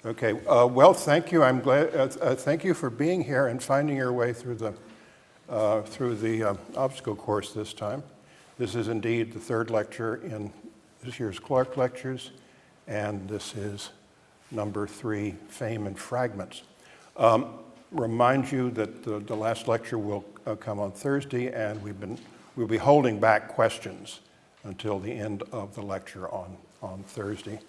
Okay, well, thank you. I'm glad. Thank you for being here and finding your way through the obstacle course this time. This is indeed the third lecture in this year's Clark Lectures, and this is number 3, Fame and Fragments. Remind you that the last lecture will come on Thursday, and we'll be holding back questions until the end of the lecture on Thursday.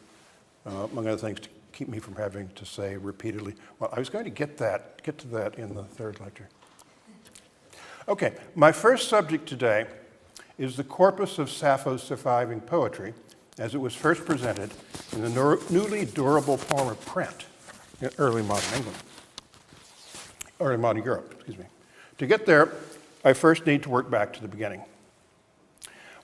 Among other things, to keep me from having to say repeatedly, well, I was going to get to that in the third lecture. Okay, my first subject today is the corpus of Sappho's surviving poetry as it was first presented in the newly durable form of print in early modern Europe, excuse me. To get there, I first need to work back to the beginning.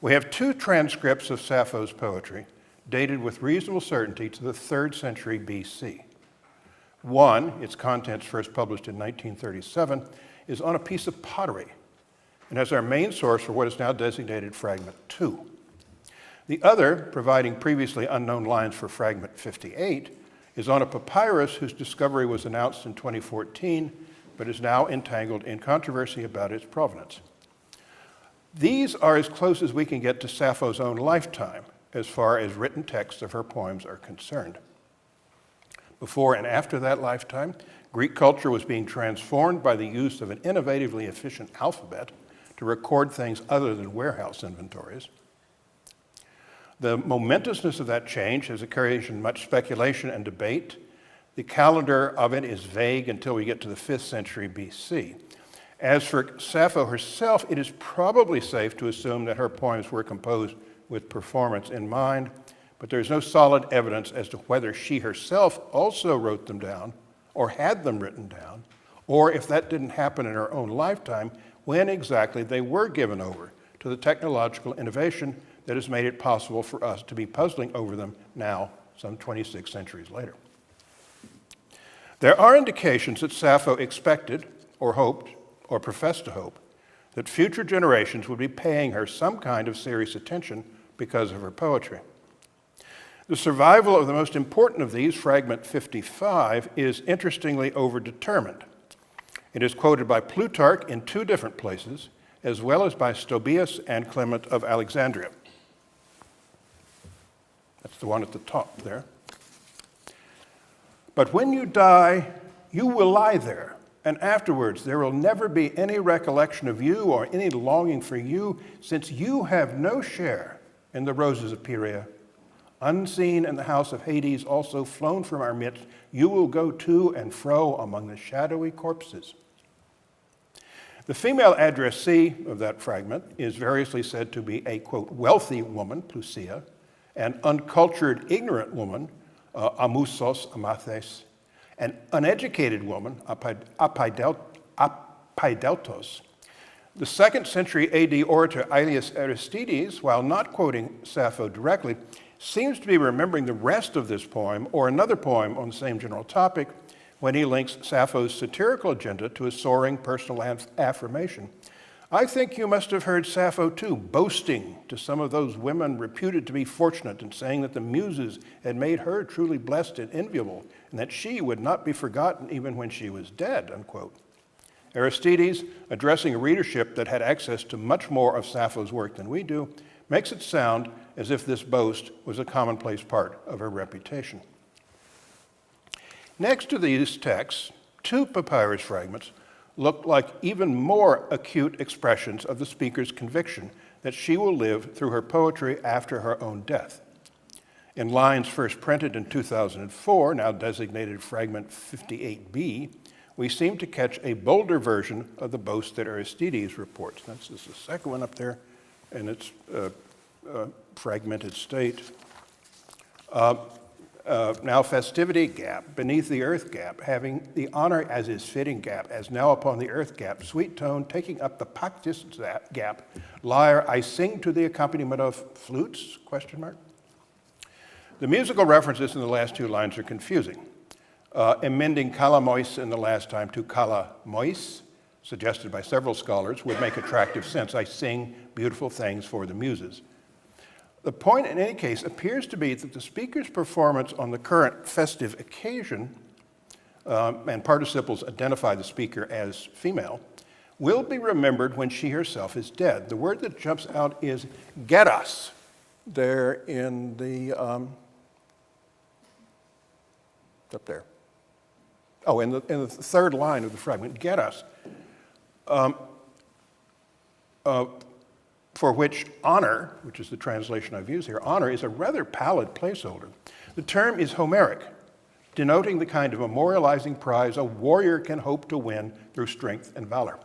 We have 2 transcripts of Sappho's poetry dated with reasonable certainty to the 3rd century BC. One, its contents first published in 1937, is on a piece of pottery and has our main source for what is now designated Fragment 2. The other, providing previously unknown lines for Fragment 58, is on a papyrus whose discovery was announced in 2014, but is now entangled in controversy about its provenance. These are as close as we can get to Sappho's own lifetime, as far as written texts of her poems are concerned. Before and after that lifetime, Greek culture was being transformed by the use of an innovatively efficient alphabet to record things other than warehouse inventories. The momentousness of that change has occasioned much speculation and debate. The calendar of it is vague until we get to the 5th century BC. As for Sappho herself, it is probably safe to assume that her poems were composed with performance in mind, but there's no solid evidence as to whether she herself also wrote them down or had them written down, or if that didn't happen in her own lifetime, when exactly they were given over to the technological innovation that has made it possible for us to be puzzling over them now, some 26 centuries later. There are indications that Sappho expected, or hoped, or professed to hope, that future generations would be paying her some kind of serious attention because of her poetry. The survival of the most important of these, Fragment 55, is interestingly overdetermined. It is quoted by Plutarch in 2 different places, as well as by Stobaeus and Clement of Alexandria. That's the one at the top there. But when you die, you will lie there, and afterwards there will never be any recollection of you or any longing for you, since you have no share in the roses of Pieria. Unseen in the house of Hades, also flown from our midst, you will go to and fro among the shadowy corpses. The female addressee of that fragment is variously said to be a, quote, wealthy woman, Plusia, an uncultured, ignorant woman, Amusos, Amathes, an uneducated woman, Apaideltos. The 2nd century AD orator Aelius Aristides, while not quoting Sappho directly, seems to be remembering the rest of this poem or another poem on the same general topic when he links Sappho's satirical agenda to a soaring personal affirmation. I think you must have heard Sappho, too, boasting to some of those women reputed to be fortunate and saying that the muses had made her truly blessed and enviable, and that she would not be forgotten even when she was dead, unquote. Aristides, addressing a readership that had access to much more of Sappho's work than we do, makes it sound as if this boast was a commonplace part of her reputation. Next to these texts, 2 papyrus fragments look like even more acute expressions of the speaker's conviction that she will live through her poetry after her own death. In lines first printed in 2004, now designated Fragment 58b, we seem to catch a bolder version of the boast that Aristides reports. That's the second one up there, in its fragmented state. Now festivity gap, beneath the earth gap, having the honor as is fitting gap, as now upon the earth gap, sweet tone taking up the pactus gap, lyre I sing to the accompaniment of flutes, question mark. The musical references in the last 2 lines are confusing. Amending kalamois in the last time to kalamois, suggested by several scholars, would make attractive sense. I sing beautiful things for the muses. The point, in any case, appears to be that the speaker's performance on the current festive occasion, and participles identify the speaker as female, will be remembered when she herself is dead. The word that jumps out is geras, there in the, up there. Oh, in the third line of the fragment, geras, for which honor, which is the translation I've used here, honor is a rather pallid placeholder. The term is Homeric, denoting the kind of memorializing prize a warrior can hope to win through strength and valor.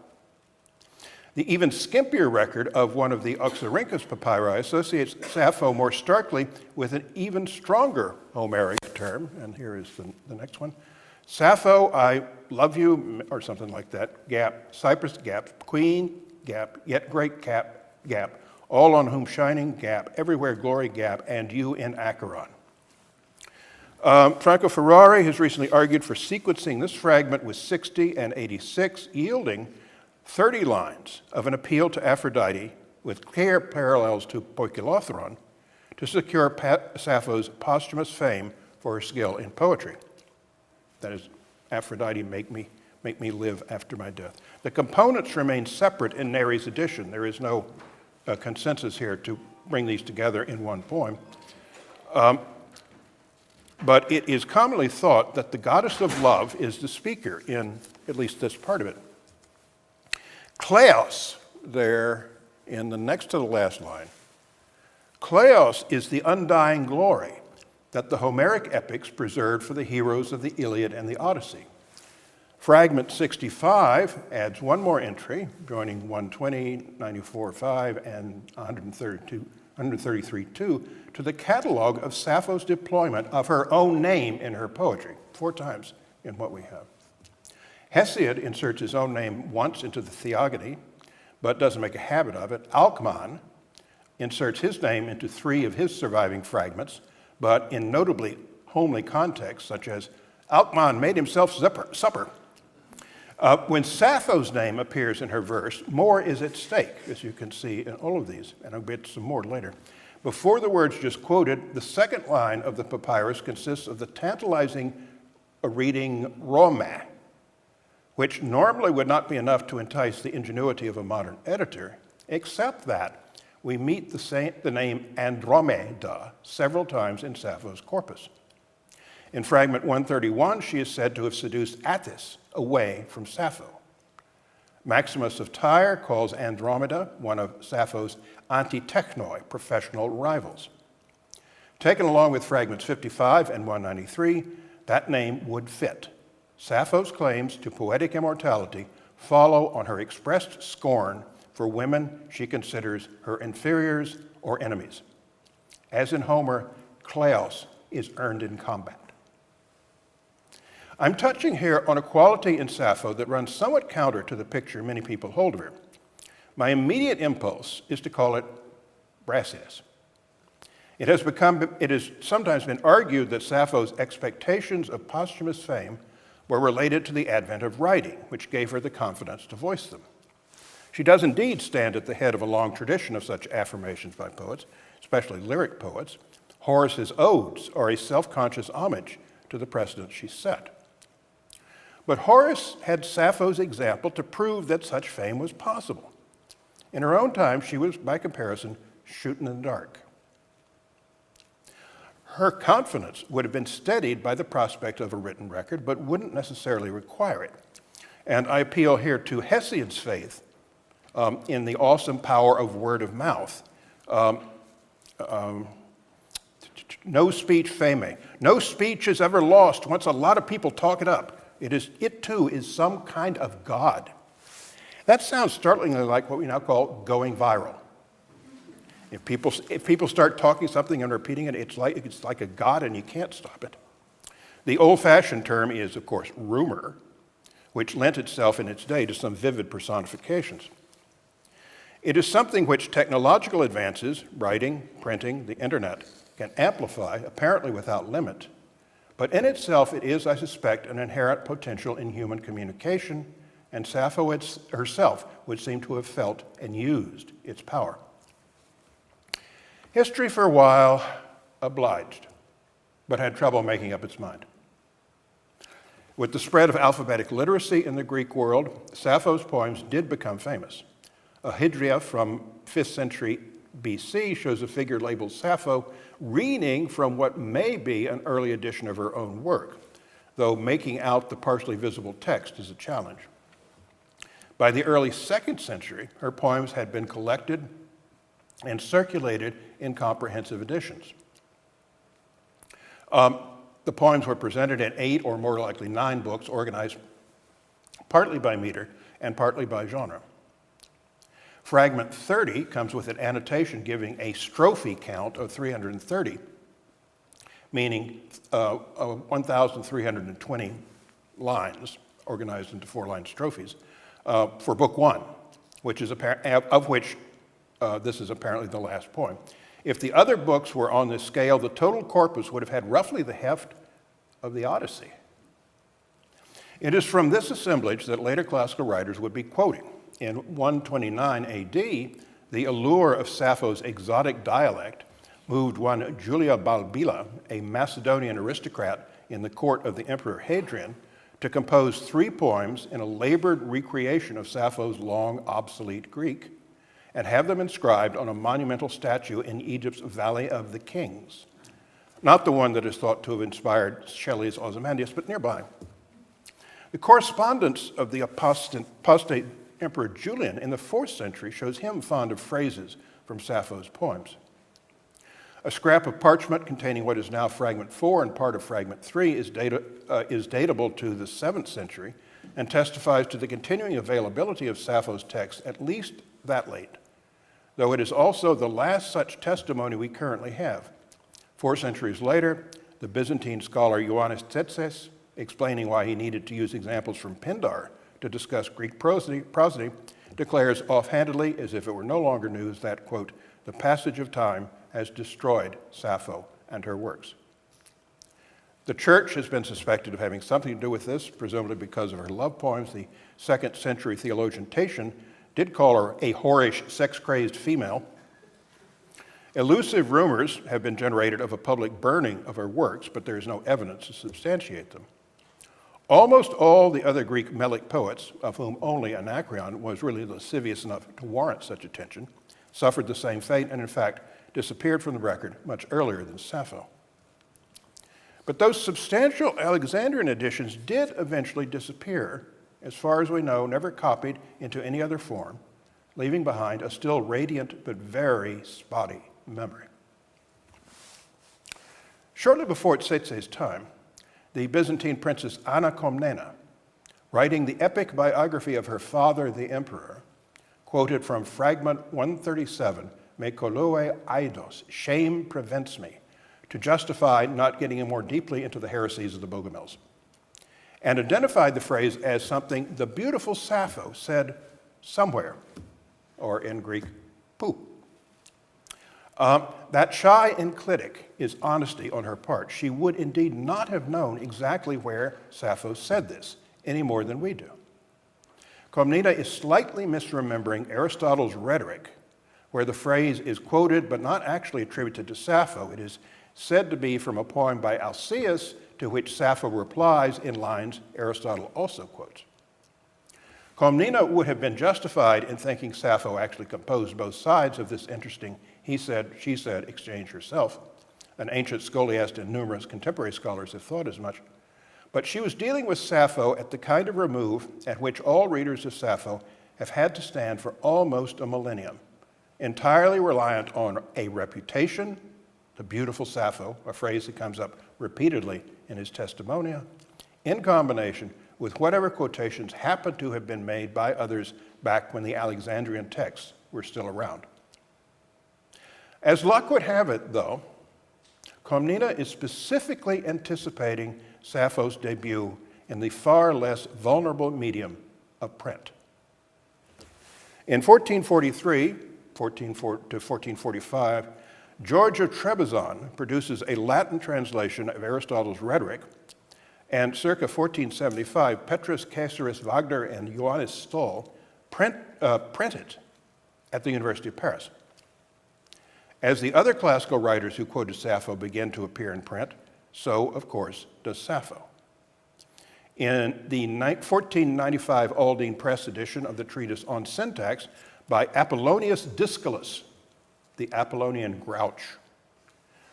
The even skimpier record of one of the Oxyrhynchus papyri associates Sappho more starkly with an even stronger Homeric term, and here is the next one. Sappho, I love you, or something like that, gap, cypress gap, queen gap, yet great cap, gap, all on whom shining gap, everywhere glory gap, and you in Acheron. Franco Ferrari has recently argued for sequencing this fragment with 60 and 86, yielding 30 lines of an appeal to Aphrodite with clear parallels to Poikilotheron to secure Sappho's posthumous fame for her skill in poetry. That is, Aphrodite, make me live after my death. The components remain separate in Neri's edition. There is no consensus here to bring these together in one poem. But it is commonly thought that the goddess of love is the speaker in at least this part of it. Kleos, there in the next to the last line, Kleos is the undying glory that the Homeric epics preserved for the heroes of the Iliad and the Odyssey. Fragment 65 adds one more entry, joining 120, 94.5, and 133.2 to the catalog of Sappho's deployment of her own name in her poetry, 4 times in what we have. Hesiod inserts his own name once into the Theogony, but doesn't make a habit of it. Alcman inserts his name into 3 of his surviving fragments, but in notably homely contexts, such as, Alcman made himself supper. When Sappho's name appears in her verse, more is at stake, as you can see in all of these, and I'll get some more later. Before the words just quoted, the second line of the papyrus consists of the tantalizing reading Roma, which normally would not be enough to entice the ingenuity of a modern editor, except that we meet the name Andromeda several times in Sappho's corpus. In fragment 131, she is said to have seduced Atthis away from Sappho. Maximus of Tyre calls Andromeda one of Sappho's antitechnoi, professional rivals. Taken along with fragments 55 and 193, that name would fit. Sappho's claims to poetic immortality follow on her expressed scorn for women she considers her inferiors or enemies. As in Homer, Kleos is earned in combat. I'm touching here on a quality in Sappho that runs somewhat counter to the picture many people hold of her. My immediate impulse is to call it brassiness. It has sometimes been argued that Sappho's expectations of posthumous fame were related to the advent of writing, which gave her the confidence to voice them. She does indeed stand at the head of a long tradition of such affirmations by poets, especially lyric poets. Horace's odes are a self-conscious homage to the precedents she set. But Horace had Sappho's example to prove that such fame was possible. In her own time, she was, by comparison, shooting in the dark. Her confidence would have been steadied by the prospect of a written record, but wouldn't necessarily require it. And I appeal here to Hesiod's faith in the awesome power of word of mouth. No speech fame. No speech is ever lost once a lot of people talk it up. It too is some kind of God. That sounds startlingly like what we now call going viral. If people start talking something and repeating it, it's like a god and you can't stop it. The old-fashioned term is, of course, rumor, which lent itself in its day to some vivid personifications. It is something which technological advances, writing, printing, the internet, can amplify, apparently without limit. But in itself, it is, I suspect, an inherent potential in human communication, and Sappho herself would seem to have felt and used its power. History for a while obliged, but had trouble making up its mind. With the spread of alphabetic literacy in the Greek world, Sappho's poems did become famous. A Hydria from 5th century BC shows a figure labeled Sappho reading from what may be an early edition of her own work, though making out the partially visible text is a challenge. By the early 2nd century, her poems had been collected and circulated in comprehensive editions. The poems were presented in 8 or more likely 9 books, organized partly by meter and partly by genre. Fragment 30 comes with an annotation giving a strophe count of 330, meaning 1,320 lines organized into 4-line strophes for Book 1, which is of which this is apparently the last poem. If the other books were on this scale, the total corpus would have had roughly the heft of the Odyssey. It is from this assemblage that later classical writers would be quoting. In 129 AD, the allure of Sappho's exotic dialect moved one Julia Balbila, a Macedonian aristocrat in the court of the Emperor Hadrian, to compose 3 poems in a labored recreation of Sappho's long obsolete Greek, and have them inscribed on a monumental statue in Egypt's Valley of the Kings. Not the one that is thought to have inspired Shelley's Ozymandias, but nearby. The correspondence of the apostate Emperor Julian in the 4th century shows him fond of phrases from Sappho's poems. A scrap of parchment containing what is now fragment 4 and part of fragment 3 is datable to the 7th century and testifies to the continuing availability of Sappho's text at least that late, though it is also the last such testimony we currently have. 4 centuries later, the Byzantine scholar Ioannis Tsetses, explaining why he needed to use examples from Pindar to discuss Greek prosody, declares offhandedly, as if it were no longer news, that, quote, the passage of time has destroyed Sappho and her works. The church has been suspected of having something to do with this, presumably because of her love poems. The 2nd century theologian Tatian did call her a whorish, sex-crazed female. Elusive rumors have been generated of a public burning of her works, but there is no evidence to substantiate them. Almost all the other Greek melic poets, of whom only Anacreon was really lascivious enough to warrant such attention, suffered the same fate and, in fact, disappeared from the record much earlier than Sappho. But those substantial Alexandrian editions did eventually disappear, as far as we know, never copied into any other form, leaving behind a still radiant but very spotty memory. Shortly before Tsetses' time, the Byzantine princess Anna Komnena, writing the epic biography of her father, the emperor, quoted from fragment 137, Me koloe aidos, shame prevents me, to justify not getting in more deeply into the heresies of the Bogomils, and identified the phrase as something the beautiful Sappho said somewhere, or in Greek, poo. That shy and critic is honesty on her part. She would indeed not have known exactly where Sappho said this, any more than we do. Komnena is slightly misremembering Aristotle's Rhetoric, where the phrase is quoted but not actually attributed to Sappho. It is said to be from a poem by Alcaeus, to which Sappho replies in lines Aristotle also quotes. Komnena would have been justified in thinking Sappho actually composed both sides of this interesting he said, she said exchange herself. An ancient scholiast and numerous contemporary scholars have thought as much. But she was dealing with Sappho at the kind of remove at which all readers of Sappho have had to stand for almost a millennium, entirely reliant on a reputation, the beautiful Sappho, a phrase that comes up repeatedly in his Testimonia, in combination with whatever quotations happen to have been made by others back when the Alexandrian texts were still around. As luck would have it, though, Komnena is specifically anticipating Sappho's debut in the far less vulnerable medium of print. In 1443 to 1445, George of Trebizond produces a Latin translation of Aristotle's Rhetoric, and circa 1475, Petrus Caesarus Wagner and Johannes Stoll print it at the University of Paris. As the other classical writers who quoted Sappho began to appear in print, so, of course, does Sappho. In the 1495 Aldine Press edition of the treatise on syntax by Apollonius Discalus, the Apollonian grouch,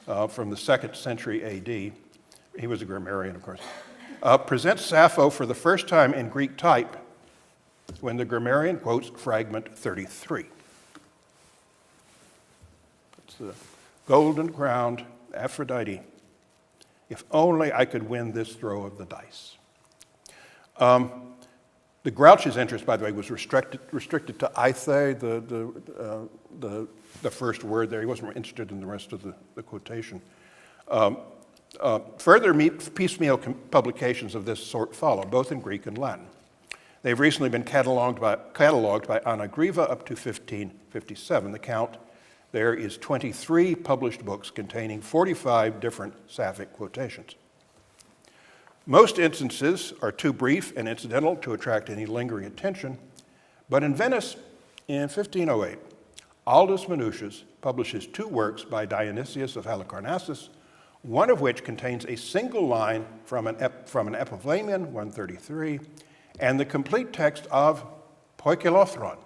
from the 2nd century AD, he was a grammarian, of course, presents Sappho for the first time in Greek type when the grammarian quotes fragment 33. It's the golden-crowned Aphrodite. If only I could win this throw of the dice. The grouch's interest, by the way, was restricted to Aithe, the first word there. He wasn't interested in the rest of the quotation. Further piecemeal publications of this sort follow, both in Greek and Latin. They've recently been cataloged by Anna Grieva up to 1557. The count there is 23 published books containing 45 different Sapphic quotations. Most instances are too brief and incidental to attract any lingering attention, but in Venice in 1508, Aldus Manutius publishes 2 works by Dionysius of Halicarnassus, one of which contains a single line from an Epithalamion, 133, and the complete text of Poikilothron,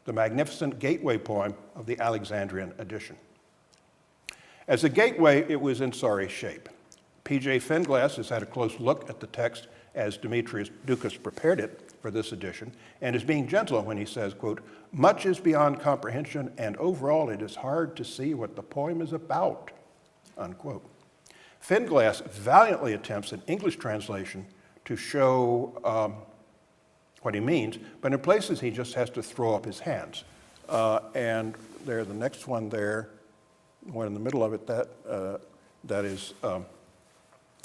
the magnificent gateway poem of the Alexandrian edition. As a gateway, it was in sorry shape. P.J. Finglass has had a close look at the text as Demetrius Ducas prepared it for this edition, and is being gentle when he says, quote, "Much is beyond comprehension, and overall it is hard to see what the poem is about," unquote. Finglass valiantly attempts an English translation to show what he means, but in places he just has to throw up his hands. And there, the next one there, one in the middle of it, that is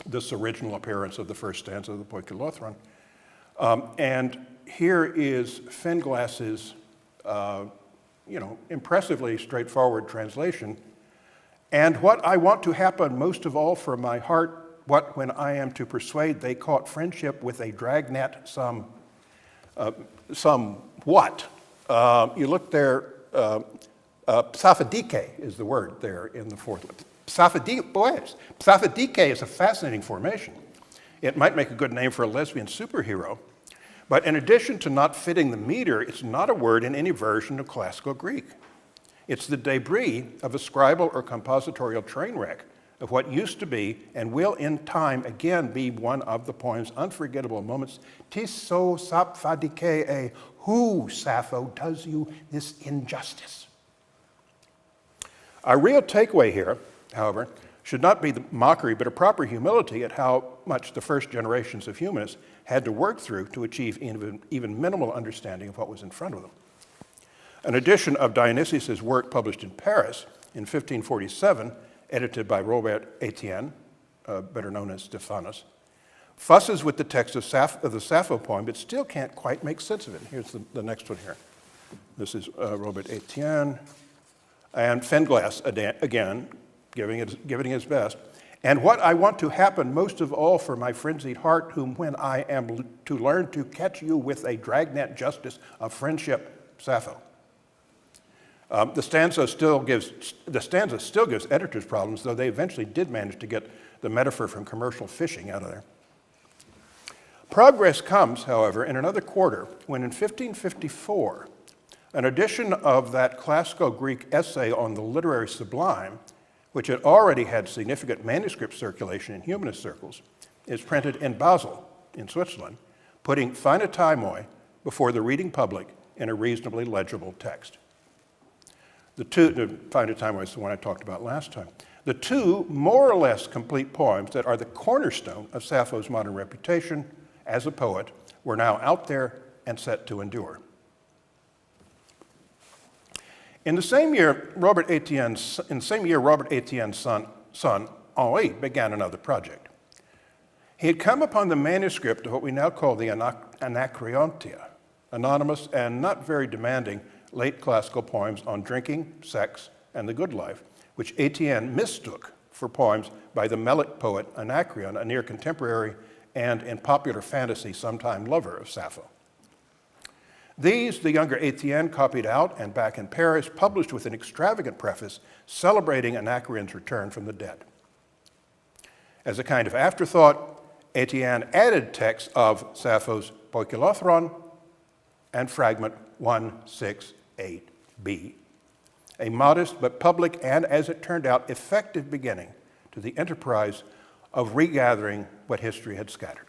this original appearance of the first stanza of the Poikilothron. And here is Finglass's, impressively straightforward translation. "And what I want to happen most of all for my heart, what when I am to persuade they caught friendship with a dragnet somewhat." You look there, psaphadike is the word there in the fourth one. Psaphadike is a fascinating formation. It might make a good name for a lesbian superhero, but in addition to not fitting the meter, it's not a word in any version of classical Greek. It's the debris of a scribal or compositorial train wreck of what used to be and will in time again be one of the poem's unforgettable moments. "Tis so sapphadike, who, Sappho, does you this injustice?" Our real takeaway here, however, should not be the mockery, but a proper humility at how much the first generations of humanists had to work through to achieve even minimal understanding of what was in front of them. An edition of Dionysius' work published in Paris in 1547, edited by Robert Etienne, better known as Stephanus, fusses with the text of the Sappho poem, but still can't quite make sense of it. Here's the next one here. This is Robert Etienne, and Finglass again, giving it his best. "And what I want to happen most of all for my frenzied heart, whom when I am to learn to catch you with a dragnet justice of friendship, Sappho." The stanza still gives editors problems, though they eventually did manage to get the metaphor from commercial fishing out of there. Progress comes, however, in another quarter, when in 1554, an edition of that classical Greek essay on the literary sublime, which had already had significant manuscript circulation in humanist circles, is printed in Basel, in Switzerland, putting fine timoi before the reading public in a reasonably legible text. The fine timoi is the one I talked about last time. The 2 more or less complete poems that are the cornerstone of Sappho's modern reputation as a poet were now out there and set to endure. In the same year, Robert Etienne's son, Henri, began another project. He had come upon the manuscript of what we now call the Anacreontia, anonymous and not very demanding late classical poems on drinking, sex, and the good life, which Etienne mistook for poems by the Melic poet Anacreon, a near contemporary and, in popular fantasy, sometime lover of Sappho. These, the younger Etienne copied out and back in Paris, published with an extravagant preface celebrating Anacreon's return from the dead. As a kind of afterthought, Etienne added texts of Sappho's Poikilothron and fragment 168b, a modest but public and, as it turned out, effective beginning to the enterprise of regathering what history had scattered.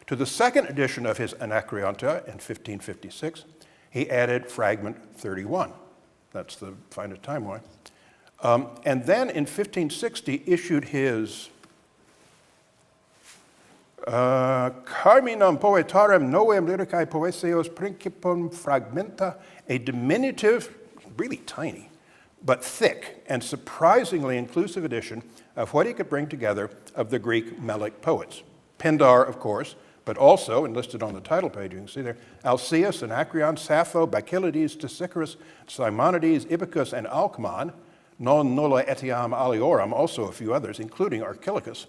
To the second edition of his Anacreonta in 1556, he added fragment 31. That's the finest timeline. And then in 1560 issued his Carminum Poetarem Novem Lyricae Poeseos Principum Fragmenta, a diminutive, really tiny, but thick and surprisingly inclusive edition of what he could bring together of the Greek Melic poets. Pindar, of course, but also, and listed on the title page, you can see there, Alcaeus, Anacreon, Sappho, Bacchylides, Stesichorus, Simonides, Ibycus, and Alcman, non nulla etiam aliorum, also a few others, including Archilochus.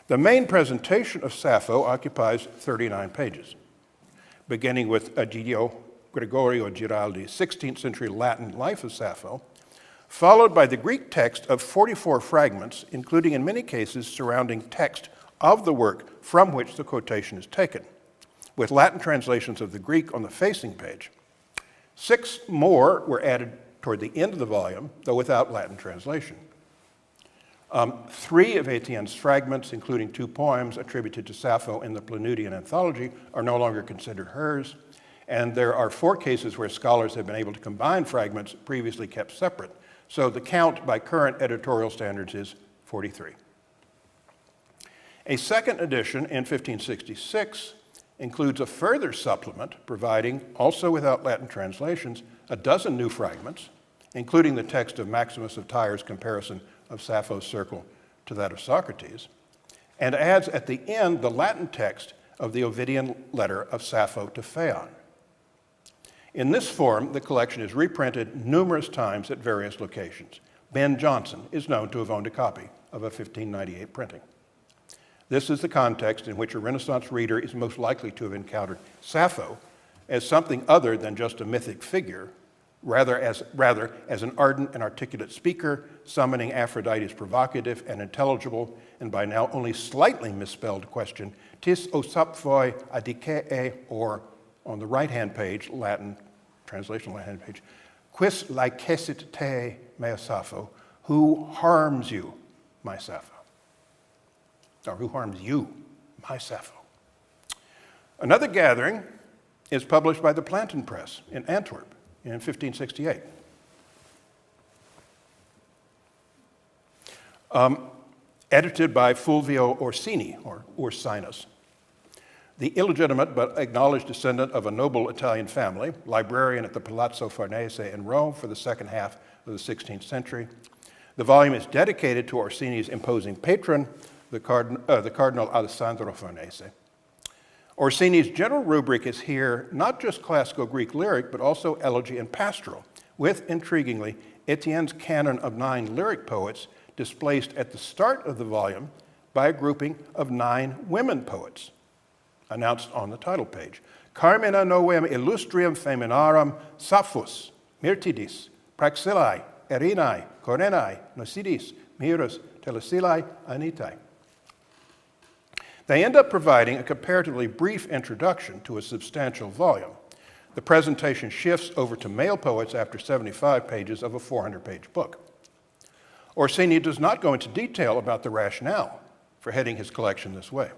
The main presentation of Sappho occupies 39 pages, beginning with Egidio Gregorio Giraldi's 16th century Latin Life of Sappho, followed by the Greek text of 44 fragments, including in many cases surrounding text of the work from which the quotation is taken, with Latin translations of the Greek on the facing page. 6 more were added toward the end of the volume, though without Latin translation. 3 of Etienne's fragments, including 2 poems attributed to Sappho in the Planudian anthology, are no longer considered hers, and there are 4 cases where scholars have been able to combine fragments previously kept separate. So the count by current editorial standards is 43. A second edition in 1566 includes a further supplement providing, also without Latin translations, a dozen new fragments, including the text of Maximus of Tyre's comparison of Sappho's circle to that of Socrates, and adds at the end the Latin text of the Ovidian letter of Sappho to Phaon. In this form, the collection is reprinted numerous times at various locations. Ben Jonson is known to have owned a copy of a 1598 printing. This is the context in which a Renaissance reader is most likely to have encountered Sappho as something other than just a mythic figure, rather as an ardent and articulate speaker, summoning Aphrodite's provocative and intelligible, and by now only slightly misspelled question, tis o sapphoi adicee, or on the right-hand page, Latin, translation Latin page, quis laecesit te, mea Sappho, who harms you, my Sappho? Or who harms you, my Sappho? Another gathering is published by the Plantin Press in Antwerp in 1568. Edited by Fulvio Orsini, or Ursinus, the illegitimate but acknowledged descendant of a noble Italian family, librarian at the Palazzo Farnese in Rome for the second half of the 16th century. The volume is dedicated to Orsini's imposing patron, the Cardinal Alessandro Farnese. Orsini's general rubric is here not just classical Greek lyric, but also elegy and pastoral, with, intriguingly, Etienne's canon of 9 lyric poets displaced at the start of the volume by a grouping of 9 women poets, announced on the title page. Carmina novem illustrium feminarum Sapphus, Myrtidis, Praxilai, Erinai, Corenae, Nocidis, Myrus, Telesilai, Anitai. They end up providing a comparatively brief introduction to a substantial volume. The presentation shifts over to male poets after 75 pages of a 400-page book. Orsini does not go into detail about the rationale for heading his collection this way.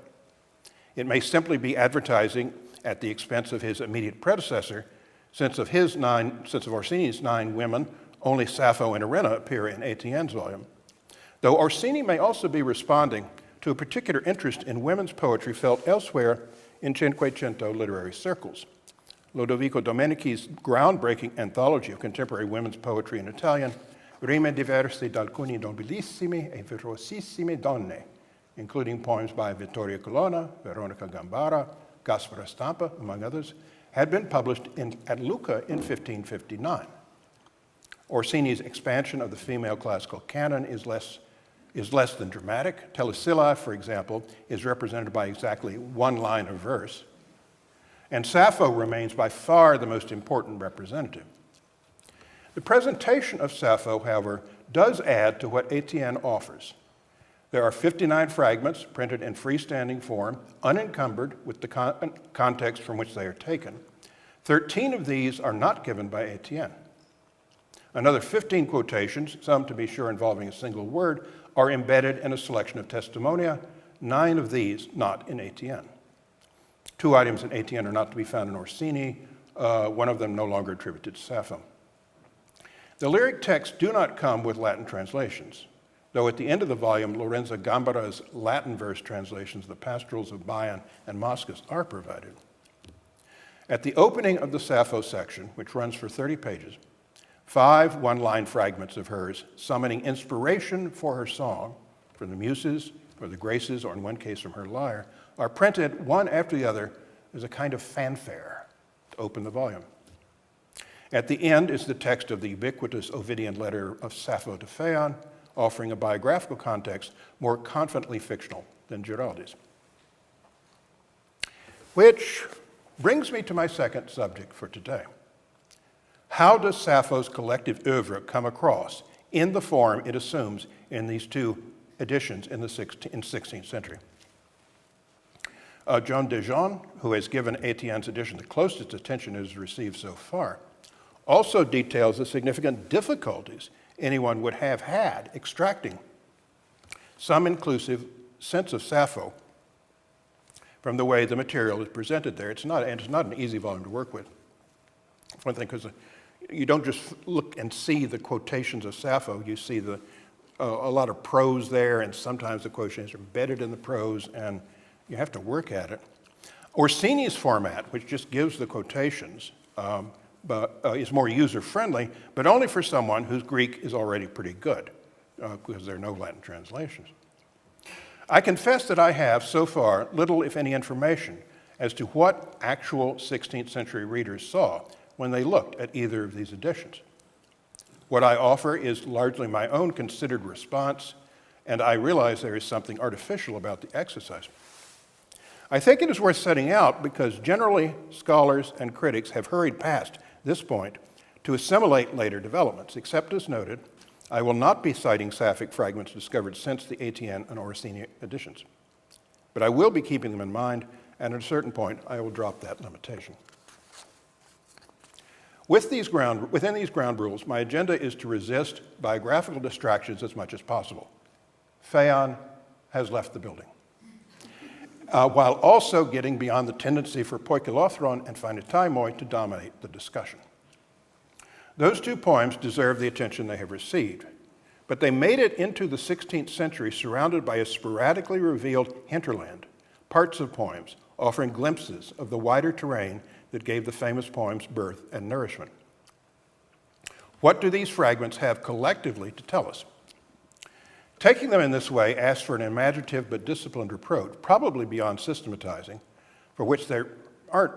It may simply be advertising at the expense of his immediate predecessor, since of Orsini's 9 women, only Sappho and Arena appear in Etienne's volume. Though Orsini may also be responding to a particular interest in women's poetry felt elsewhere in Cinquecento literary circles. Lodovico Domenichi's groundbreaking anthology of contemporary women's poetry in Italian, Rime diverse d'alcuni nobilissime e virtuosissime donne, including poems by Vittoria Colonna, Veronica Gambara, Gaspara Stampa, among others, had been published at Lucca in 1559. Orsini's expansion of the female classical canon is less than dramatic. Telesilla, for example, is represented by exactly 1 line of verse. and Sappho remains by far the most important representative. The presentation of Sappho, however, does add to what Etienne offers. There are 59 fragments printed in freestanding form, unencumbered with the context from which they are taken. 13 of these are not given by Etienne. Another 15 quotations, some to be sure involving a single word, are embedded in a selection of testimonia, 9 of these not in Etienne. 2 items in Etienne are not to be found in Orsini, one of them no longer attributed to Sappho. The lyric texts do not come with Latin translations, though at the end of the volume, Lorenzo Gambara's Latin verse translations of the pastorals of Bion and Moschus are provided. At the opening of the Sappho section, which runs for 30 pages, 5 one-line fragments of hers summoning inspiration for her song from the Muses or the Graces, or in one case from her lyre, are printed one after the other as a kind of fanfare to open the volume. At the end is the text of the ubiquitous Ovidian letter of Sappho to Phaon, offering a biographical context more confidently fictional than Giraldi's. Which brings me to my second subject for today. How does Sappho's collective oeuvre come across in the form it assumes in these 2 editions in the 16th century? Joan de Jean, who has given Etienne's edition the closest attention it has received so far, also details the significant difficulties anyone would have had extracting some inclusive sense of Sappho from the way the material is presented there. It's not an easy volume to work with. One thing, because you don't just look and see the quotations of Sappho, you see a lot of prose there, and sometimes the quotations are embedded in the prose, and you have to work at it. Orsini's format, which just gives the quotations, is more user-friendly, but only for someone whose Greek is already pretty good, because there are no Latin translations. I confess that I have, so far, little, if any, information as to what actual 16th century readers saw when they looked at either of these editions. What I offer is largely my own considered response, and I realize there is something artificial about the exercise. I think it is worth setting out because generally scholars and critics have hurried past this point to assimilate later developments, except as noted, I will not be citing Sapphic fragments discovered since the Etienne and Orsini editions. But I will be keeping them in mind, and at a certain point, I will drop that limitation. Within these ground rules, my agenda is to resist biographical distractions as much as possible. Phaon has left the building, while also getting beyond the tendency for poikilothron and phainetaimoi to dominate the discussion. Those 2 poems deserve the attention they have received, but they made it into the 16th century surrounded by a sporadically revealed hinterland, parts of poems offering glimpses of the wider terrain that gave the famous poems birth and nourishment. What do these fragments have collectively to tell us? Taking them in this way asks for an imaginative but disciplined approach, probably beyond systematizing, for which there aren't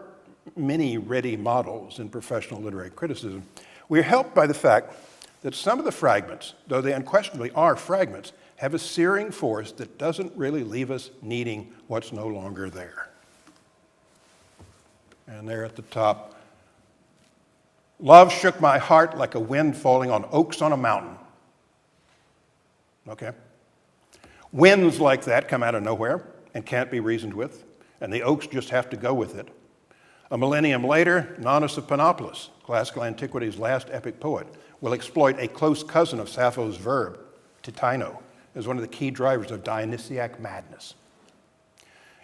many ready models in professional literary criticism. We're helped by the fact that some of the fragments, though they unquestionably are fragments, have a searing force that doesn't really leave us needing what's no longer there. And there at the top, love shook my heart like a wind falling on oaks on a mountain. Okay? Winds like that come out of nowhere and can't be reasoned with, and the oaks just have to go with it. A millennium later, Nonnus of Panopolis, classical antiquity's last epic poet, will exploit a close cousin of Sappho's verb, titaino, as one of the key drivers of Dionysiac madness.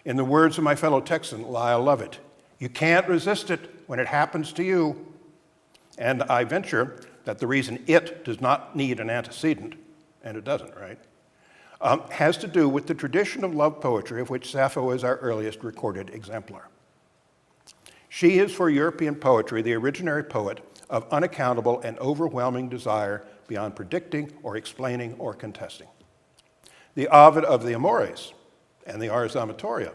In the words of my fellow Texan, Lyle Lovett, you can't resist it when it happens to you. And I venture that the reason it does not need an antecedent, and it doesn't, right, has to do with the tradition of love poetry of which Sappho is our earliest recorded exemplar. She is for European poetry the originary poet of unaccountable and overwhelming desire beyond predicting or explaining or contesting. The Ovid of the Amores and the Ars Amatoria,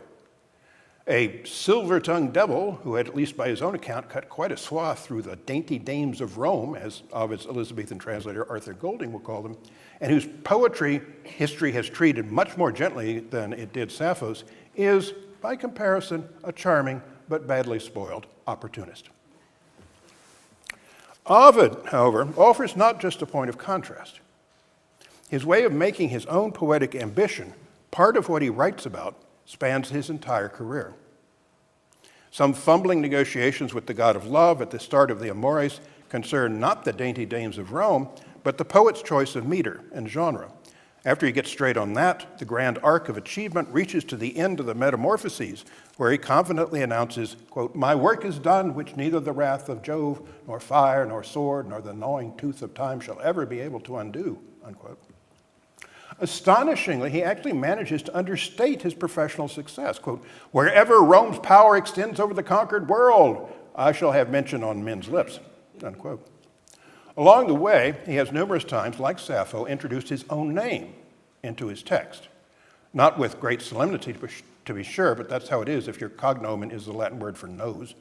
a silver-tongued devil who had, at least by his own account, cut quite a swath through the dainty dames of Rome, as Ovid's Elizabethan translator Arthur Golding will call them, and whose poetry history has treated much more gently than it did Sappho's, is, by comparison, a charming but badly spoiled opportunist. Ovid, however, offers not just a point of contrast. His way of making his own poetic ambition part of what he writes about spans his entire career. Some fumbling negotiations with the god of love at the start of the Amores concern not the dainty dames of Rome, but the poet's choice of meter and genre. After he gets straight on that, the grand arc of achievement reaches to the end of the Metamorphoses, where he confidently announces, quote, "My work is done, which neither the wrath of Jove, nor fire, nor sword, nor the gnawing tooth of time shall ever be able to undo," unquote. Astonishingly, he actually manages to understate his professional success. Quote, "Wherever Rome's power extends over the conquered world, I shall have mention on men's lips," unquote. Along the way, he has numerous times, like Sappho, introduced his own name into his text. Not with great solemnity, to be sure, but that's how it is if your cognomen is the Latin word for nose.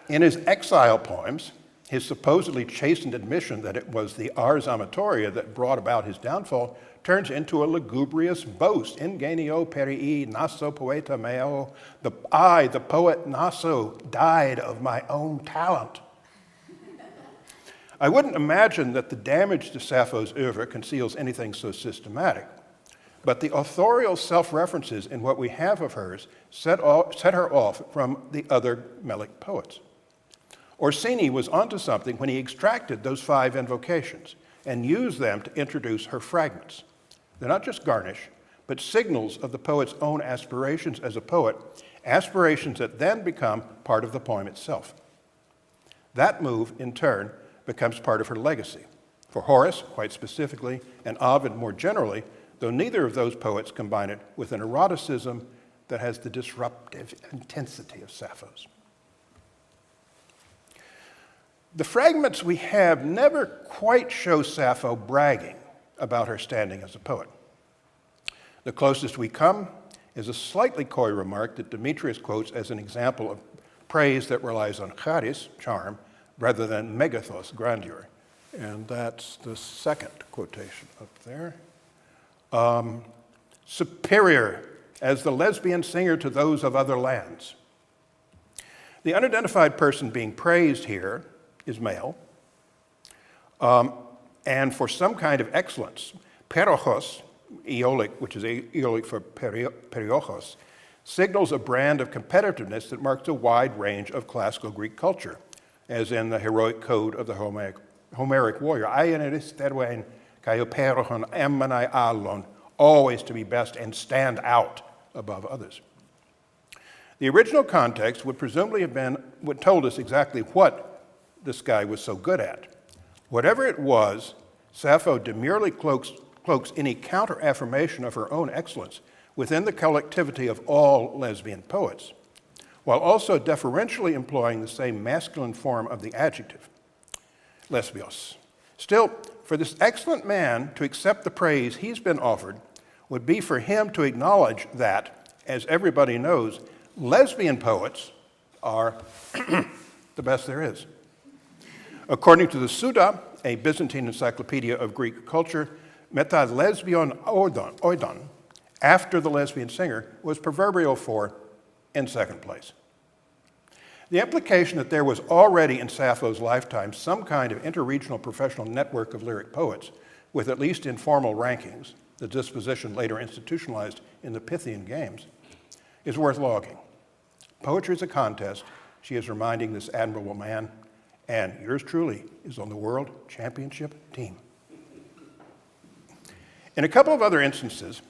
In his exile poems, his supposedly chastened admission that it was the ars amatoria that brought about his downfall turns into a lugubrious boast. Ingenio perii naso poeta meo. I, the poet Naso, died of my own talent. I wouldn't imagine that the damage to Sappho's oeuvre conceals anything so systematic, but the authorial self-references in what we have of hers set her off from the other Melic poets. Orsini was onto something when he extracted those 5 invocations and used them to introduce her fragments. They're not just garnish, but signals of the poet's own aspirations as a poet, aspirations that then become part of the poem itself. That move, in turn, becomes part of her legacy. For Horace, quite specifically, and Ovid more generally, though neither of those poets combine it with an eroticism that has the disruptive intensity of Sappho's. The fragments we have never quite show Sappho bragging about her standing as a poet. The closest we come is a slightly coy remark that Demetrius quotes as an example of praise that relies on charis, charm, rather than megathos, grandeur. And that's the second quotation up there. Superior as the lesbian singer to those of other lands. The unidentified person being praised here is male, and for some kind of excellence. Perojos, Aeolic, which is Aeolic for periojos, signals a brand of competitiveness that marks a wide range of classical Greek culture, as in the heroic code of the Homeric warrior. Aianeris terwen kaioperohon emmanai allon, always to be best and stand out above others. The original context would presumably have told us exactly what this guy was so good at. Whatever it was, Sappho demurely cloaks any counter-affirmation of her own excellence within the collectivity of all lesbian poets, while also deferentially employing the same masculine form of the adjective, lesbios. Still, for this excellent man to accept the praise he's been offered would be for him to acknowledge that, as everybody knows, lesbian poets are the best there is. According to the Suda, a Byzantine encyclopedia of Greek culture, meta lesbion oidon, after the lesbian singer, was proverbial for in second place. The implication that there was already in Sappho's lifetime some kind of interregional professional network of lyric poets, with at least informal rankings, the disposition later institutionalized in the Pythian games, is worth logging. Poetry is a contest, she is reminding this admirable man, and yours truly is on the World Championship team. In a couple of other instances,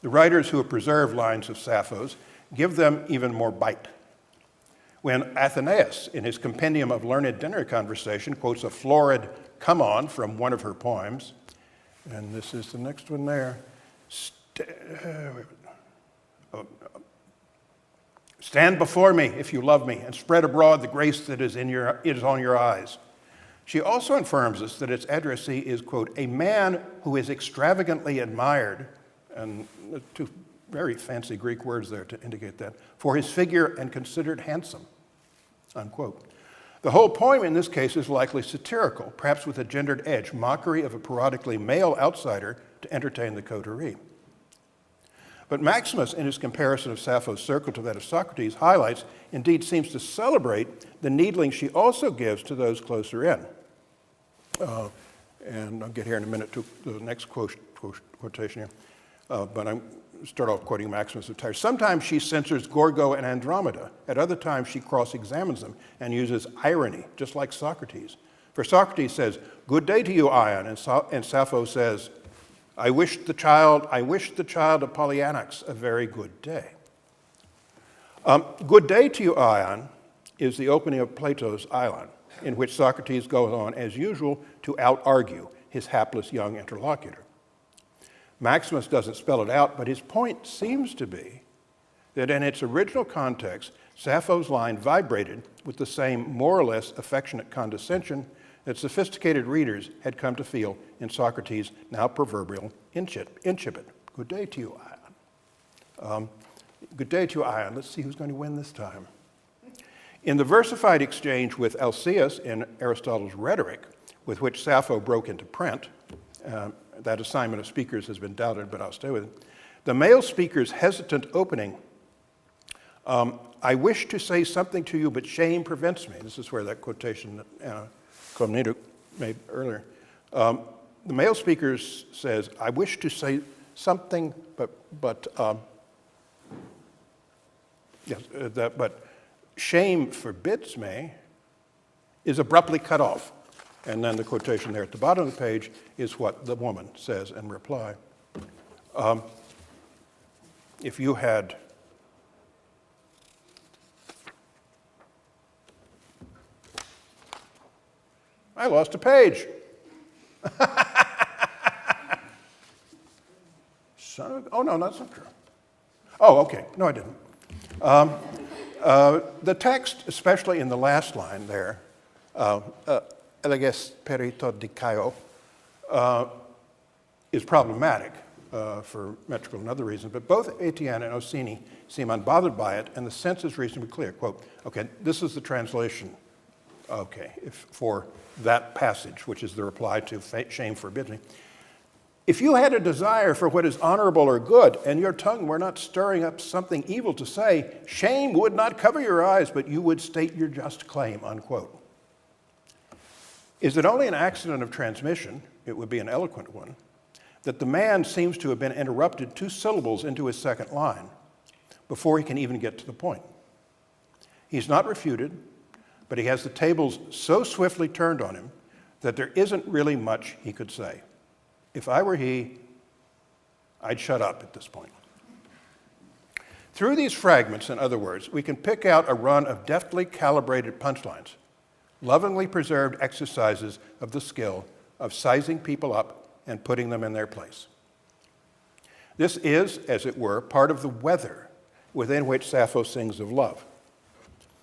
the writers who have preserved lines of Sappho's give them even more bite. When Athenaeus, in his compendium of learned dinner conversation, quotes a florid come on from one of her poems, and this is the next one there. Stand before me if you love me, and spread abroad the grace that is on your eyes. She also informs us that its addressee is, quote, a man who is extravagantly admired, and two very fancy Greek words there to indicate that, for his figure and considered handsome, unquote. The whole poem in this case is likely satirical, perhaps with a gendered edge, mockery of a parodically male outsider to entertain the coterie. But Maximus, in his comparison of Sappho's circle to that of Socrates, highlights, indeed seems to celebrate, the needling she also gives to those closer in. And I'll get here in a minute to the next quotation here. But I'm start off quoting Maximus of Tyre. Sometimes she censors Gorgo and Andromeda. At other times she cross-examines them and uses irony, just like Socrates. For Socrates says, "Good day to you, Ion," and Sappho says, I wish the child of Polyanax a very good day. Good day to you, Ion, is the opening of Plato's Ion, in which Socrates goes on, as usual, to out-argue his hapless young interlocutor. Maximus doesn't spell it out, but his point seems to be that in its original context, Sappho's line vibrated with the same more or less affectionate condescension that sophisticated readers had come to feel in Socrates' now proverbial incipit. Good day to you, Ion. Good day to you, Ion. Let's see who's going to win this time. In the versified exchange with Alcaeus in Aristotle's Rhetoric, with which Sappho broke into print, that assignment of speakers has been doubted, but I'll stay with it. The male speaker's hesitant opening, I wish to say something to you, but shame prevents me. This is where that quotation that Comnito made earlier. The male speaker says, I wish to say something, but shame forbids me, is abruptly cut off. And then the quotation there at the bottom of the page is what the woman says in reply. If you had I lost a page. Oh, no, that's not true. Oh, okay. No, I didn't. The text, especially in the last line there, eleges perito dikaio, is problematic for metrical and other reasons, but both Etienne and Orsini seem unbothered by it, and the sense is reasonably clear. Quote, okay, this is the translation, okay, for that passage, which is the reply to shame forbids me. If you had a desire for what is honorable or good, and your tongue were not stirring up something evil to say, shame would not cover your eyes, but you would state your just claim, unquote. Is it only an accident of transmission, it would be an eloquent one, that the man seems to have been interrupted 2 syllables into his second line before he can even get to the point? He's not refuted, but he has the tables so swiftly turned on him that there isn't really much he could say. If I were he, I'd shut up at this point. Through these fragments, in other words, we can pick out a run of deftly calibrated punchlines, lovingly preserved exercises of the skill of sizing people up and putting them in their place. This is, as it were, part of the weather within which Sappho sings of love.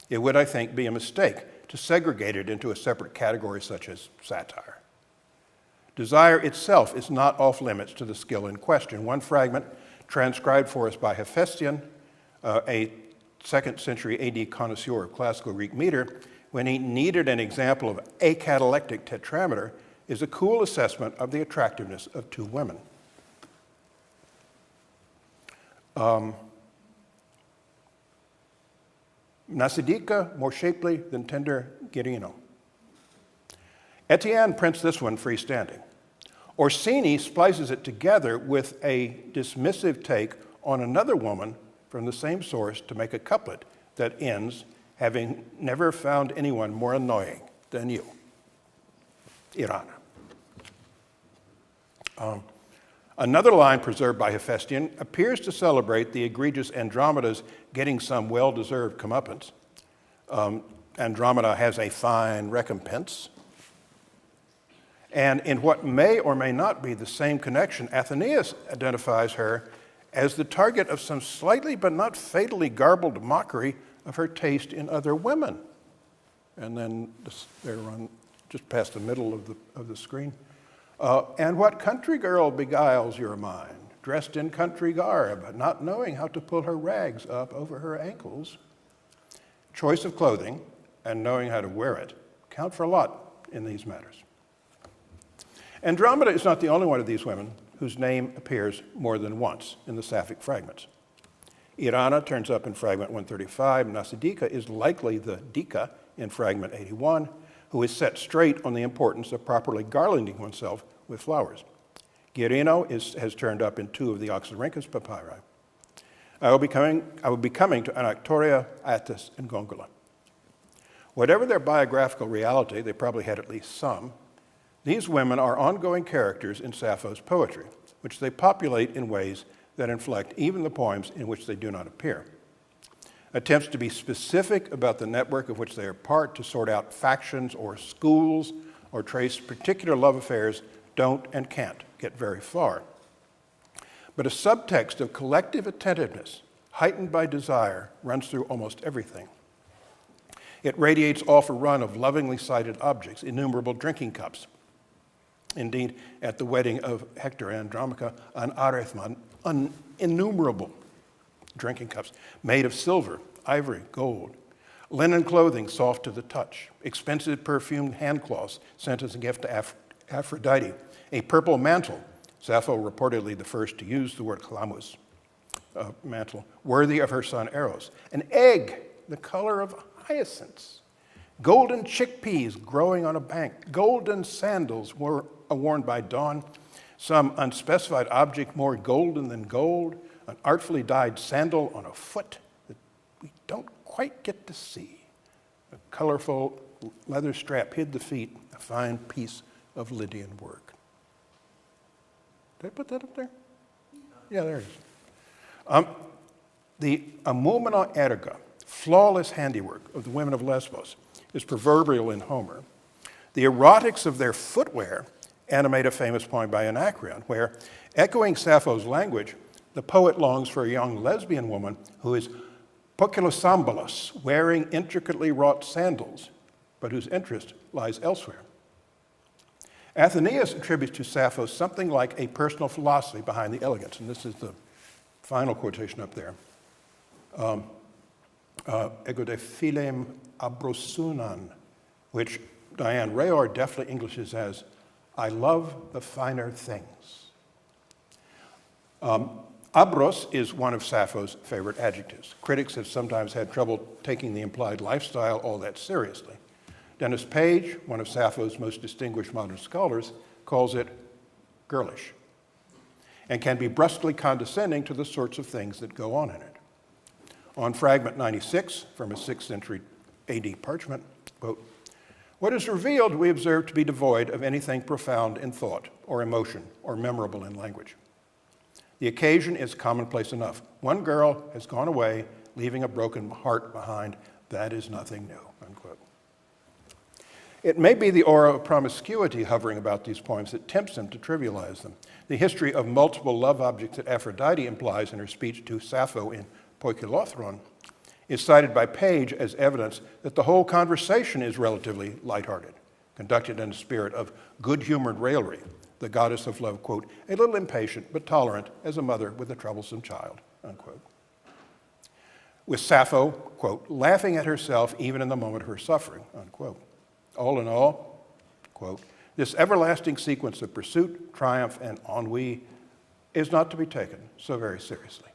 It would, I think, be a mistake to segregate it into a separate category such as satire. Desire itself is not off limits to the skill in question. One fragment, transcribed for us by Hephaestion, a 2nd century AD connoisseur of classical Greek meter, when he needed an example of acatalectic tetrameter, is a cool assessment of the attractiveness of 2 women. Nasidica, more shapely than tender Girino. Etienne prints this one freestanding. Orsini splices it together with a dismissive take on another woman from the same source to make a couplet that ends, having never found anyone more annoying than you, Irana. Another line preserved by Hephaestion appears to celebrate the egregious Andromeda's getting some well-deserved comeuppance. Andromeda has a fine recompense. And in what may or may not be the same connection, Athenaeus identifies her as the target of some slightly but not fatally garbled mockery of her taste in other women. And then they're on just past the middle of the screen. And what country girl beguiles your mind, dressed in country garb, not knowing how to pull her rags up over her ankles? Choice of clothing and knowing how to wear it count for a lot in these matters. Andromeda is not the only one of these women whose name appears more than once in the Sapphic fragments. Irana turns up in fragment 135. Nasidika is likely the Dika in fragment 81, who is set straight on the importance of properly garlanding oneself with flowers. Girino has turned up in 2 of the Oxyrhynchus papyri. I will be coming to Anactoria, Attis, and Gongola. Whatever their biographical reality, they probably had at least some, these women are ongoing characters in Sappho's poetry, which they populate in ways that inflect even the poems in which they do not appear. Attempts to be specific about the network of which they are part, to sort out factions or schools or trace particular love affairs, don't and can't get very far. But a subtext of collective attentiveness, heightened by desire, runs through almost everything. It radiates off a run of lovingly sighted objects, innumerable drinking cups. Indeed, at the wedding of Hector and Andromache, innumerable drinking cups made of silver, ivory, gold, linen clothing soft to the touch, expensive perfumed hand cloths sent as a gift to Aphrodite, a purple mantle, Sappho reportedly the first to use the word chalamus, mantle, worthy of her son Eros, an egg the color of hyacinths, golden chickpeas growing on a bank, golden sandals worn by dawn, some unspecified object more golden than gold, an artfully dyed sandal on a foot that we don't quite get to see. A colorful leather strap hid the feet, a fine piece of Lydian work. Did I put that up there? Yeah, there it is. The Amumena erga, flawless handiwork of the women of Lesbos, is proverbial in Homer. The erotics of their footwear animate a famous poem by Anacreon, where, echoing Sappho's language, the poet longs for a young lesbian woman who is poikilosambalos, wearing intricately wrought sandals, but whose interest lies elsewhere. Athenaeus attributes to Sappho something like a personal philosophy behind the elegance, and this is the final quotation up there. Ego de philem abrosunan, which Diane Rayor deftly Englishes as, I love the finer things. Abros is one of Sappho's favorite adjectives. Critics have sometimes had trouble taking the implied lifestyle all that seriously. Dennis Page, one of Sappho's most distinguished modern scholars, calls it girlish and can be brusquely condescending to the sorts of things that go on in it. On fragment 96 from a 6th century AD parchment, quote, what is revealed we observe to be devoid of anything profound in thought or emotion or memorable in language. The occasion is commonplace enough. One girl has gone away, leaving a broken heart behind. That is nothing new, unquote. It may be the aura of promiscuity hovering about these poems that tempts them to trivialize them. The history of multiple love objects that Aphrodite implies in her speech to Sappho in Poikilothron is cited by Page as evidence that the whole conversation is relatively lighthearted, conducted in a spirit of good-humored raillery, the goddess of love, quote, a little impatient but tolerant as a mother with a troublesome child, unquote. With Sappho, quote, laughing at herself even in the moment of her suffering, unquote. All in all, quote, this everlasting sequence of pursuit, triumph, and ennui is not to be taken so very seriously.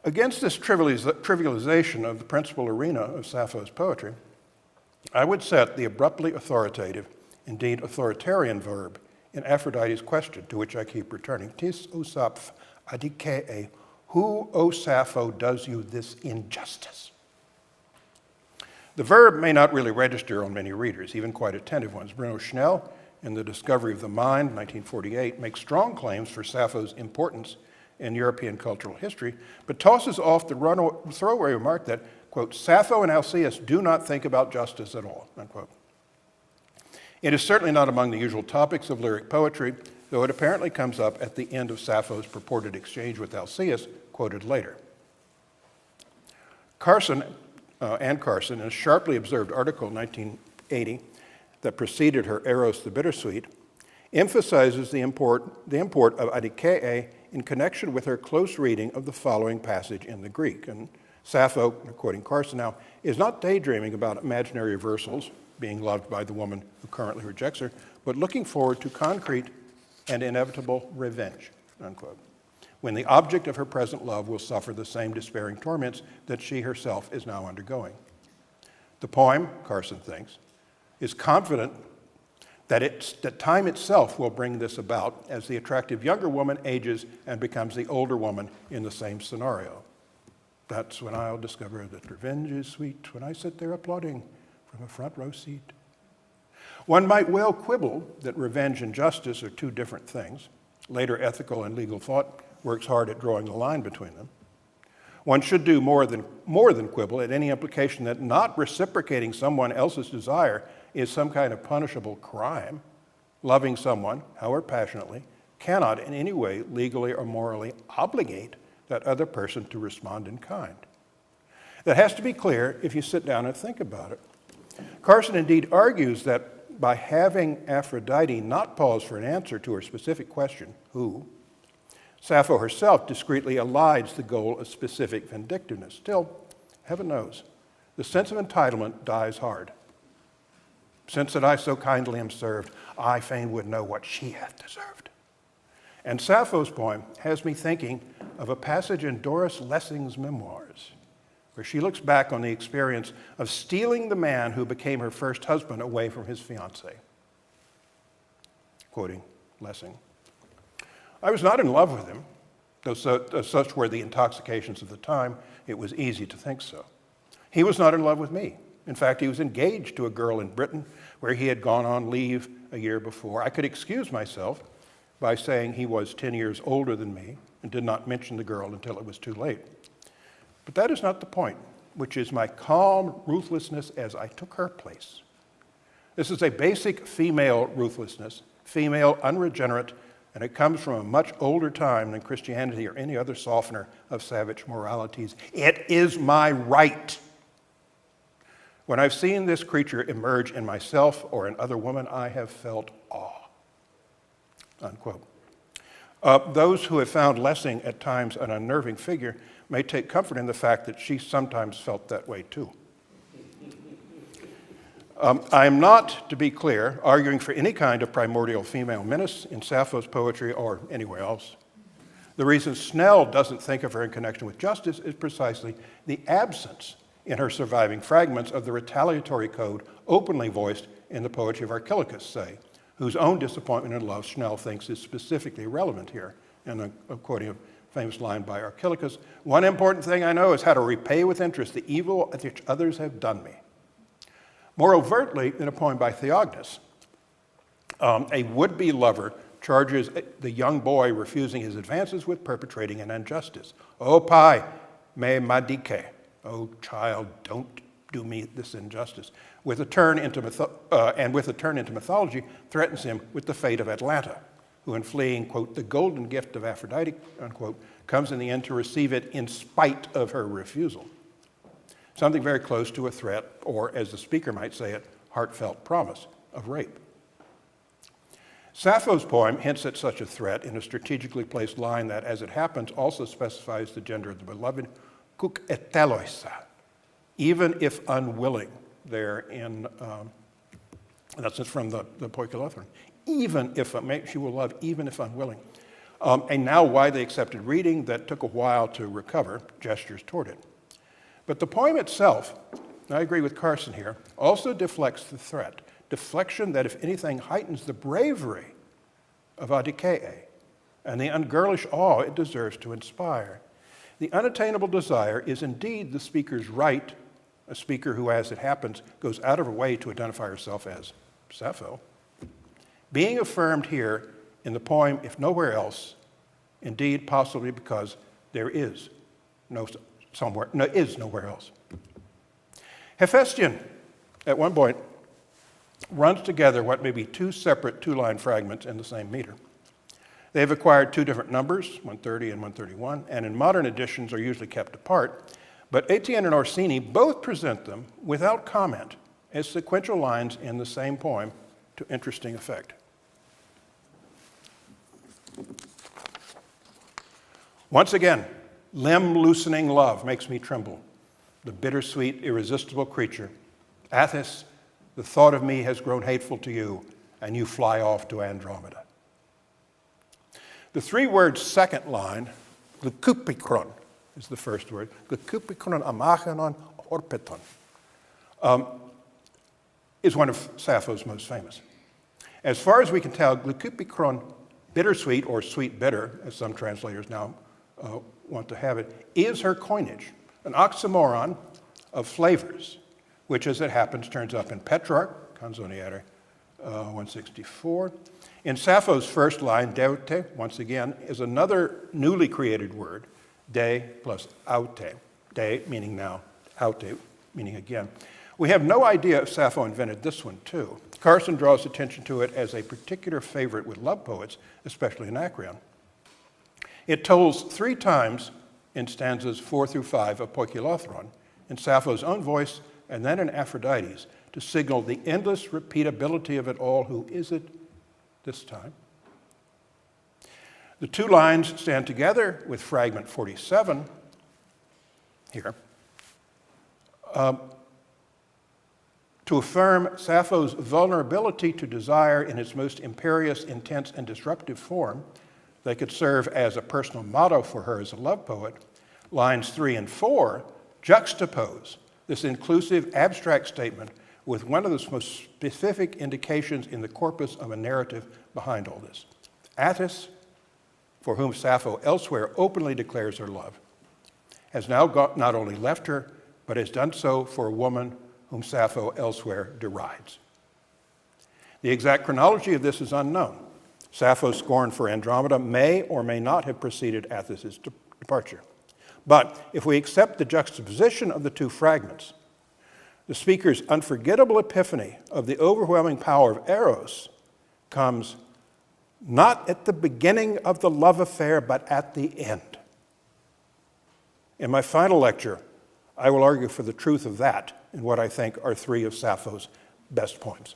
Against this trivialization of the principal arena of Sappho's poetry, I would set the abruptly authoritative, indeed authoritarian verb in Aphrodite's question, to which I keep returning. Tis o Sappho adike, who, O Sappho, does you this injustice? The verb may not really register on many readers, even quite attentive ones. Bruno Schnell, in The Discovery of the Mind, 1948, makes strong claims for Sappho's importance in European cultural history, but tosses off the throwaway remark that, quote, Sappho and Alcaeus do not think about justice at all, unquote. It is certainly not among the usual topics of lyric poetry, though it apparently comes up at the end of Sappho's purported exchange with Alcaeus, quoted later. Anne Carson, in a sharply observed article in 1980 that preceded her Eros the Bittersweet, emphasizes the import of adikee in connection with her close reading of the following passage in the Greek. And Sappho, quoting Carson now, is not daydreaming about imaginary reversals, being loved by the woman who currently rejects her, but looking forward to concrete and inevitable revenge, unquote, when the object of her present love will suffer the same despairing torments that she herself is now undergoing. The poem, Carson thinks, is confident that time itself will bring this about as the attractive younger woman ages and becomes the older woman in the same scenario. That's when I'll discover that revenge is sweet, when I sit there applauding from a front row seat. One might well quibble that revenge and justice are two different things. Later ethical and legal thought works hard at drawing the line between them. One should do more than quibble at any implication that not reciprocating someone else's desire is some kind of punishable crime. Loving someone, however passionately, cannot in any way legally or morally obligate that other person to respond in kind. That has to be clear if you sit down and think about it. Carson indeed argues that by having Aphrodite not pause for an answer to her specific question, who, Sappho herself discreetly elides the goal of specific vindictiveness. Still, heaven knows, the sense of entitlement dies hard. Since that I so kindly am served, I fain would know what she hath deserved. And Sappho's poem has me thinking of a passage in Doris Lessing's memoirs, where she looks back on the experience of stealing the man who became her first husband away from his fiancée. Quoting Lessing, I was not in love with him, though such were the intoxications of the time, it was easy to think so. He was not in love with me. In fact, he was engaged to a girl in Britain where he had gone on leave a year before. I could excuse myself by saying he was 10 years older than me and did not mention the girl until it was too late. But that is not the point, which is my calm ruthlessness as I took her place. This is a basic female ruthlessness, female unregenerate, and it comes from a much older time than Christianity or any other softener of savage moralities. It is my right. When I've seen this creature emerge in myself or in other women, I have felt awe. Unquote. Those who have found Lessing at times an unnerving figure may take comfort in the fact that she sometimes felt that way too. I am not, to be clear, arguing for any kind of primordial female menace in Sappho's poetry or anywhere else. The reason Snell doesn't think of her in connection with justice is precisely the absence in her surviving fragments of the retaliatory code openly voiced in the poetry of Archilochus, say, whose own disappointment in love Snell thinks is specifically relevant here. And I'm quoting a famous line by Archilochus, one important thing I know is how to repay with interest the evil which others have done me. More overtly, in a poem by Theognis, a would-be lover charges the young boy refusing his advances with perpetrating an injustice. O pai, me madike. Oh child, don't do me this injustice. With a turn into mythology, threatens him with the fate of Atalanta, who in fleeing, quote, the golden gift of Aphrodite, unquote, comes in the end to receive it in spite of her refusal. Something very close to a threat, or as the speaker might say it, heartfelt promise of rape. Sappho's poem hints at such a threat in a strategically placed line that, as it happens, also specifies the gender of the beloved, kuk eteloisa, even if unwilling, there in, that's from the Poikilothron. Even if, she will love even if unwilling. A now widely accepted reading that took a while to recover gestures toward it. But the poem itself, and I agree with Carson here, also deflects the threat. Deflection that, if anything, heightens the bravery of Adikee and the ungirlish awe it deserves to inspire. The unattainable desire is indeed the speaker's right, a speaker who, as it happens, goes out of her way to identify herself as Sappho. Being affirmed here in the poem, if nowhere else, indeed possibly because there is nowhere else. Hephaestion, at one point, runs together what may be two separate two-line fragments in the same meter. They have acquired two different numbers, 130 and 131, and in modern editions are usually kept apart, but Etienne and Orsini both present them without comment as sequential lines in the same poem to interesting effect. Once again, limb-loosening love makes me tremble, the bittersweet, irresistible creature. Atthis, the thought of me has grown hateful to you, and you fly off to Andromeda. The three-word second line, glykoupikron is the first word, glykoupikron amachenon orpeton, is one of Sappho's most famous. As far as we can tell, glykoupikron, bittersweet or sweet bitter, as some translators now want to have it, is her coinage, an oxymoron of flavors, which as it happens turns up in Petrarch, Canzoniere 164. In Sappho's first line, deute, once again, is another newly created word, de plus aute, de meaning now, aute meaning again. We have no idea if Sappho invented this one too. Carson draws attention to it as a particular favorite with love poets, especially Anacreon. It tolls 3 times in stanzas 4 through 5 of Poikilothron, in Sappho's own voice and then in Aphrodite's, to signal the endless repeatability of it all. Who is it this time? The 2 lines stand together with fragment 47 here to affirm Sappho's vulnerability to desire in its most imperious, intense, and disruptive form. They could serve as a personal motto for her as a love poet. Lines 3 and 4 juxtapose this inclusive, abstract statement with one of the most specific indications in the corpus of a narrative behind all this. Attis, for whom Sappho elsewhere openly declares her love, has now not only left her, but has done so for a woman whom Sappho elsewhere derides. The exact chronology of this is unknown. Sappho's scorn for Andromeda may or may not have preceded Attis's departure. But if we accept the juxtaposition of the 2 fragments, the speaker's unforgettable epiphany of the overwhelming power of Eros comes not at the beginning of the love affair, but at the end. In my final lecture, I will argue for the truth of that in what I think are 3 of Sappho's best poems.